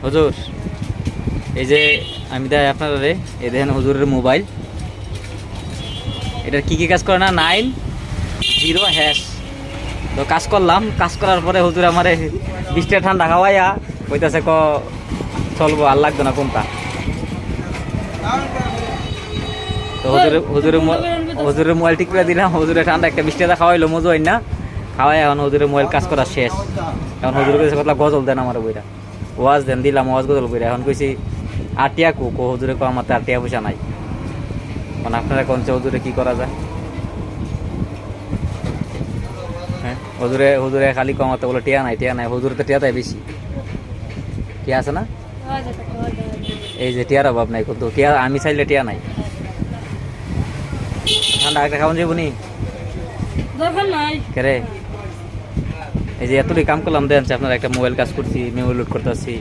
হুজুর, এই যে আমি দেয় আপনারা রে, এই দেখেন হুজুরের মোবাইল, এটার কি কি কাজ করে না, 9 0#। তো কাজ করলাম, কাজ করার পরে হুজুর আমারে 20 টাকা ঠান্ডা খাওয়াইয়া কইতাছে চলবো, আর লাগতো না কোনটা। তো হুজুরের মোবাইল ঠিক করে দিলাম, হুজুরের ঠান্ডা একটা 20 টাকা খাওয়াইলো মজু হয় না, খাওয়াই এখন হুজুরের মোবাইল কাজ করা শেষ। এখন হুজুরের কাছে কথা গজল দেন আমার বইটা, ওয়াজ দেন, দিলাম ওয়াজ গজল বইটা। এখন কইছি আটিয়া কো হুজুরে কো আমার তো আটিয়া পয়সা নাই। মানে আপনারা কোন হুজুরে কি করা যায়? হ্যাঁ, হুজুরে খালি কমাতে বলে টিয়া নাই, টিয়া নাই। হুজুরে তো টিয়া দেয় বেশি, টিয়া আছে না? এই যে টিয়ার অভাব নাই, কিন্তু টিয়া আমি চাইলে টিয়া নাই। ঠান্ডা একটা খাওয়ান যাবো নি কেরে? এই যে এতটাই কাম করলাম, দেন আপনার একটা মোবাইল কাজ করছি, মেমো লোড করতেছি।